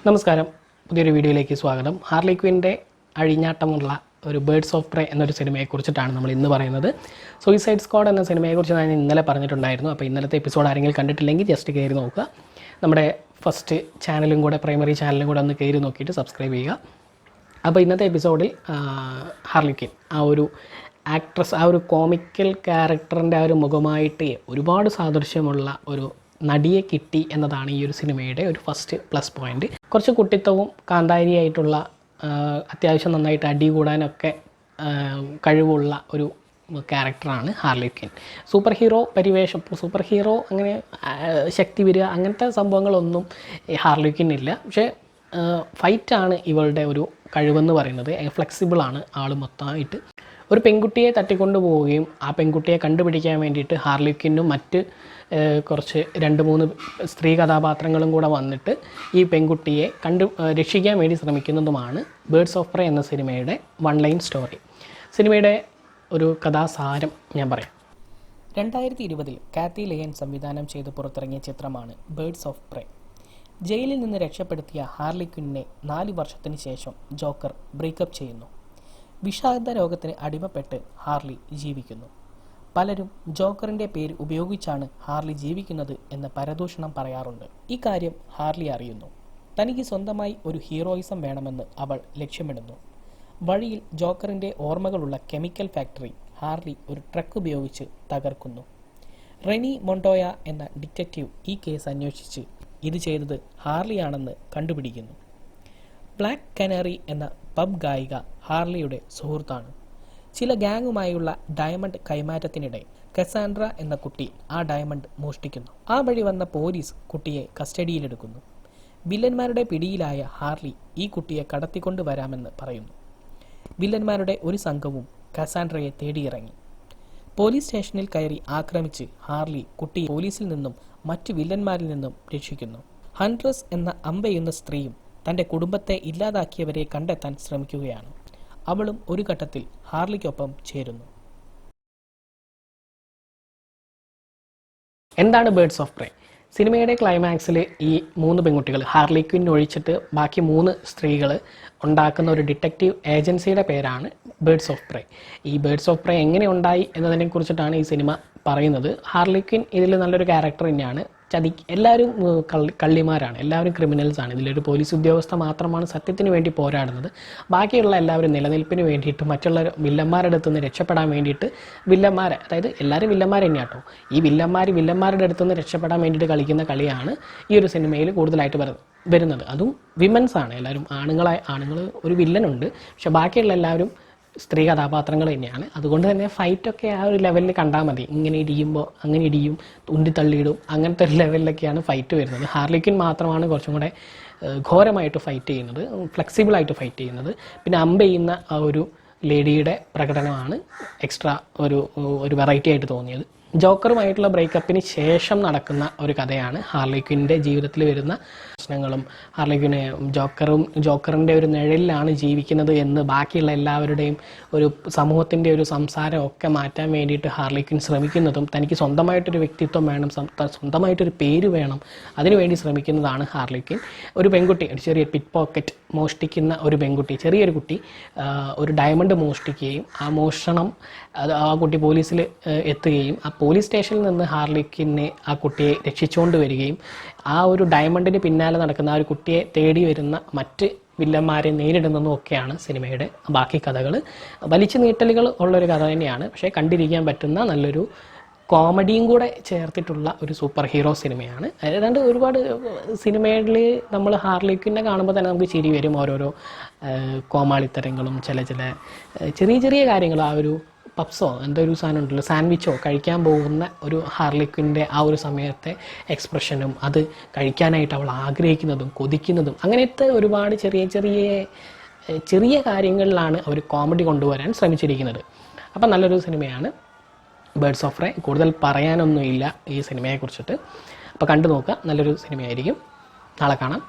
നമസ്കാരം, പുതിയൊരു വീഡിയോയിലേക്ക് സ്വാഗതം. ഹാർലി ക്വിൻ്റെ അഴിഞ്ഞാട്ടമുള്ള ഒരു ബേർഡ്സ് ഓഫ് പ്രേ എന്നൊരു സിനിമയെക്കുറിച്ചിട്ടാണ് നമ്മൾ ഇന്ന് പറയുന്നത്. സൂയിസൈഡ് സ്ക്വാഡ് എന്ന സിനിമയെക്കുറിച്ച് ഞാൻ ഇന്നലെ പറഞ്ഞിട്ടുണ്ടായിരുന്നു. അപ്പോൾ ഇന്നലത്തെ എപ്പിസോഡ് ആരെങ്കിലും കണ്ടിട്ടില്ലെങ്കിൽ ജസ്റ്റ് കയറി നോക്കുക. നമ്മുടെ ഫസ്റ്റ് ചാനലും കൂടെ, പ്രൈമറി ചാനലും കൂടെ ഒന്ന് കയറി നോക്കിയിട്ട് സബ്സ്ക്രൈബ് ചെയ്യുക. അപ്പോൾ ഇന്നത്തെ എപ്പിസോഡിൽ ഹാർലി ക്വിൻ ആ ഒരു ആക്ട്രസ്, ആ ഒരു കോമിക്കൽ ക്യാരക്ടറിൻ്റെ ആ ഒരു മുഖമായിട്ട് ഒരുപാട് സാദൃശ്യമുള്ള ഒരു നടിയെ കിട്ടി എന്നതാണ് ഈ ഒരു സിനിമയുടെ ഒരു ഫസ്റ്റ് പ്ലസ് പോയിൻ്റ്. കുറച്ച് കുട്ടിത്തവും കാന്താരിയായിട്ടുള്ള അത്യാവശ്യം നന്നായിട്ട് അടി കൂടാനൊക്കെ കഴിവുള്ള ഒരു ക്യാരക്ടറാണ് ഹാർലി ക്വിൻ. സൂപ്പർ ഹീറോ പരിവേഷം, സൂപ്പർ ഹീറോ അങ്ങനെ ശക്തി വരിക അങ്ങനത്തെ സംഭവങ്ങളൊന്നും ഹാർലി ക്വിൻ ഇല്ല. പക്ഷേ ഫൈറ്റാണ് ഇവളുടെ ഒരു കഴിവെന്ന് പറയുന്നത്. ഫ്ലെക്സിബിളാണ് ആൾ മൊത്തമായിട്ട്. ഒരു പെൺകുട്ടിയെ തട്ടിക്കൊണ്ടു പോവുകയും ആ പെൺകുട്ടിയെ കണ്ടുപിടിക്കാൻ വേണ്ടിയിട്ട് ഹാർലി ക്വിന്നും മറ്റ് കുറച്ച് 2-3 സ്ത്രീ കഥാപാത്രങ്ങളും കൂടെ വന്നിട്ട് ഈ പെൺകുട്ടിയെ രക്ഷിക്കാൻ വേണ്ടി ശ്രമിക്കുന്നതുമാണ് ബേർഡ്സ് ഓഫ് പ്രേ എന്ന സിനിമയുടെ വൺ ലൈൻ സ്റ്റോറി. സിനിമയുടെ ഒരു കഥാസാരം ഞാൻ പറയാം. 2020 കാത്തി യൻ സംവിധാനം ചെയ്ത് പുറത്തിറങ്ങിയ ചിത്രമാണ് ബേർഡ്സ് ഓഫ് പ്രേ. ജയിലിൽ നിന്ന് രക്ഷപ്പെടുത്തിയ ഹാർലി ക്വിന്നെ 4 വർഷത്തിന് ശേഷം ജോക്കർ ബ്രേക്കപ്പ് ചെയ്യുന്നു. വിഷാദ രോഗത്തിന് അടിമപ്പെട്ട് ഹാർലി ജീവിക്കുന്നു. പലരും ജോക്കറിൻ്റെ പേര് ഉപയോഗിച്ചാണ് ഹാർലി ജീവിക്കുന്നത് എന്ന് പരദൂഷണം പറയാറുണ്ട്. ഈ കാര്യം ഹാർലി അറിയുന്നു. തനിക്ക് സ്വന്തമായി ഒരു ഹീറോയിസം വേണമെന്ന് അവൾ ലക്ഷ്യമിടുന്നു. വഴിയിൽ ജോക്കറിൻ്റെ ഓർമ്മകളുള്ള കെമിക്കൽ ഫാക്ടറി ഹാർലി ഒരു ട്രക്ക് ഉപയോഗിച്ച് തകർക്കുന്നു. റെനി മൊണ്ടോയ എന്ന ഡിറ്റക്റ്റീവ് ഈ കേസ് അന്വേഷിച്ച് ഇത് ചെയ്തത് ഹാർലിയാണെന്ന് കണ്ടുപിടിക്കുന്നു. ബ്ലാക്ക് കനാരി എന്ന പബ് ഗായിക ഹാർലിയുടെ സുഹൃത്താണ്. ചില ഗാങ്ങുമായുള്ള ഡയമണ്ട് കൈമാറ്റത്തിനിടെ കസാൻഡ്ര എന്ന കുട്ടി ആ ഡയമണ്ട് മോഷ്ടിക്കുന്നു. ആ വഴി വന്ന പോലീസ് കുട്ടിയെ കസ്റ്റഡിയിലെടുക്കുന്നു. വില്ലന്മാരുടെ പിടിയിലായ ഹാർലി ഈ കുട്ടിയെ കടത്തിക്കൊണ്ട് വരാമെന്ന് പറയുന്നു. വില്ലന്മാരുടെ ഒരു സംഘവും കസാൻഡ്രയെ തേടിയിറങ്ങി. പോലീസ് സ്റ്റേഷനിൽ കയറി ആക്രമിച്ച് ഹാർലി കുട്ടിയെ പോലീസിൽ നിന്നും മറ്റു വില്ലന്മാരിൽ നിന്നും രക്ഷിക്കുന്നു. ഹൺട്രസ് എന്ന അമ്പെയ്യുന്ന സ്ത്രീയും തൻ്റെ കുടുംബത്തെ ഇല്ലാതാക്കിയവരെ കണ്ടെത്താൻ ശ്രമിക്കുകയാണ്. അവളും ഒരു ഘട്ടത്തിൽ ഹാർലിക്കൊപ്പം ചേരുന്നു. എന്താണ് ബേർഡ്സ് ഓഫ് പ്രേ? സിനിമയുടെ ക്ലൈമാക്സിൽ ഈ 3 പെൺകുട്ടികൾ, ഹാർലി ക്വിൻ ഒഴിച്ചിട്ട് ബാക്കി 3 സ്ത്രീകൾ ഉണ്ടാക്കുന്ന ഒരു ഡിറ്റക്റ്റീവ് ഏജൻസിയുടെ പേരാണ് ബേർഡ്സ് ഓഫ് പ്രേ. ഈ ബേർഡ്സ് ഓഫ് പ്രേ എങ്ങനെ ഉണ്ടായി എന്നതിനെ കുറിച്ചിട്ടാണ് ഈ സിനിമ പറയുന്നത്. ഹാർലി ക്വിൻ ഇതിൽ നല്ലൊരു ക്യാരക്ടർ തന്നെയാണ്. എല്ലാവരും കള്ളിമാരാണ്, എല്ലാവരും ക്രിമിനൽസാണ്. ഇതിലൊരു പോലീസ് ഉദ്യോഗസ്ഥ മാത്രമാണ് സത്യത്തിന് വേണ്ടി പോരാടുന്നത്. ബാക്കിയുള്ള എല്ലാവരും നിലനിൽപ്പിന് വേണ്ടിയിട്ട് മറ്റുള്ള വില്ലന്മാരുടെ അടുത്ത് നിന്ന് രക്ഷപ്പെടാൻ വേണ്ടിയിട്ട് അതായത് എല്ലാവരും വില്ലന്മാർ തന്നെയാട്ടോ. ഈ വില്ലന്മാരുടെ അടുത്ത് നിന്ന് രക്ഷപ്പെടാൻ വേണ്ടിയിട്ട് കളിക്കുന്ന കളിയാണ് ഈ ഒരു സിനിമയിൽ കൂടുതലായിട്ട് വരുന്നത്. അതും വിമൻസ് ആണ്, എല്ലാവരും ആണുങ്ങൾ ഒരു വില്ലനുണ്ട്, പക്ഷെ ബാക്കിയുള്ള എല്ലാവരും സ്ത്രീ കഥാപാത്രങ്ങൾ തന്നെയാണ്. അതുകൊണ്ട് തന്നെ ഫൈറ്റൊക്കെ ആ ഒരു ലെവലിൽ കണ്ടാൽ മതി. ഇങ്ങനെ ഇടിയുമ്പോൾ അങ്ങനെ ഇടിയും, ഉന്തിത്തള്ളിയിടും, അങ്ങനത്തെ ഒരു ലെവലിലൊക്കെയാണ് ഫൈറ്റ് വരുന്നത്. ഹാർലി ക്വിൻ മാത്രമാണ് കുറച്ചും കൂടെ ഘോരമായിട്ട് ഫൈറ്റ് ചെയ്യുന്നത്, ഫ്ലെക്സിബിളായിട്ട് ഫൈറ്റ് ചെയ്യുന്നത്. പിന്നെ അമ്പെയ്യുന്ന ആ ഒരു ലേഡിയുടെ പ്രകടനമാണ് എക്സ്ട്രാ ഒരു വെറൈറ്റി ആയിട്ട് തോന്നിയത്. ജോക്കറുമായിട്ടുള്ള ബ്രേക്കപ്പിന് ശേഷം നടക്കുന്ന ഒരു കഥയാണ് ഹാർലി ക്വിൻ്റെ ജീവിതത്തിൽ വരുന്ന പ്രശ്നങ്ങളും. ഹാർലി ക്വിന് ജോക്കറിൻ്റെ ഒരു നിഴലിലാണ് ജീവിക്കുന്നത് എന്ന് ബാക്കിയുള്ള എല്ലാവരുടെയും ഒരു സമൂഹത്തിൻ്റെ ഒരു സംസാരം ഒക്കെ മാറ്റാൻ വേണ്ടിയിട്ട് ഹാർലി ക്വിൻ ശ്രമിക്കുന്നതും, തനിക്ക് സ്വന്തമായിട്ടൊരു വ്യക്തിത്വം വേണം, സ്വന്തമായിട്ടൊരു പേര് വേണം, അതിനുവേണ്ടി ശ്രമിക്കുന്നതാണ് ഹാർലി ക്വിൻ. ഒരു പെൺകുട്ടി, ഒരു ചെറിയ പിറ്റ് പോക്കറ്റ് മോഷ്ടിക്കുന്ന ഒരു പെൺകുട്ടി, ചെറിയൊരു കുട്ടി ഒരു ഡയമണ്ട് മോഷ്ടിക്കുകയും ആ മോഷണം ആ കുട്ടി പോലീസിൽ എത്തുകയും ആ പോലീസ് സ്റ്റേഷനിൽ നിന്ന് ഹാർലി ക്വിന്നെ ആ കുട്ടിയെ രക്ഷിച്ചുകൊണ്ട് വരികയും ആ ഒരു ഡയമണ്ടിന് പിന്നാലെ നടക്കുന്ന ആ ഒരു കുട്ടിയെ തേടി വരുന്ന മറ്റ് വില്ലന്മാരെ നേരിടുന്നതും ഒക്കെയാണ് സിനിമയുടെ ബാക്കി കഥകൾ. വലിച്ചു നീട്ടലുകൾ ഉള്ളൊരു കഥ തന്നെയാണ്, പക്ഷേ കണ്ടിരിക്കാൻ പറ്റുന്ന നല്ലൊരു കോമഡിയും കൂടെ ചേർത്തിട്ടുള്ള ഒരു സൂപ്പർ ഹീറോ സിനിമയാണ്. ഏതാണ്ട് ഒരുപാട് സിനിമയിൽ നമ്മൾ ഹാർലി ക്വിന്നെ കാണുമ്പോൾ തന്നെ നമുക്ക് ചിരി വരും. ഓരോരോ കോമാളിത്തരങ്ങളും ചെറിയ ചെറിയ കാര്യങ്ങൾ, ആ ഒരു പപ്സോ എന്തോ ഒരു സാധനം ഉണ്ടല്ലോ, സാൻഡ്വിച്ചോ കഴിക്കാൻ പോകുന്ന ഒരു ഹാർലി ക്വിൻ്റെ ആ ഒരു സമയത്തെ എക്സ്പ്രഷനും അത് കഴിക്കാനായിട്ട് അവൾ ആഗ്രഹിക്കുന്നതും കൊതിക്കുന്നതും അങ്ങനത്തെ ഒരുപാട് ചെറിയ കാര്യങ്ങളിലാണ് അവർ കോമഡി കൊണ്ടുവരാൻ ശ്രമിച്ചിരിക്കുന്നത്. അപ്പം നല്ലൊരു സിനിമയാണ് ബേർഡ്സ് ഓഫ് പ്രേ. കൂടുതൽ പറയാനൊന്നുമില്ല ഈ സിനിമയെക്കുറിച്ചിട്ട്. അപ്പോൾ കണ്ടു നോക്കുക, നല്ലൊരു സിനിമയായിരിക്കും. നാളെ കാണാം.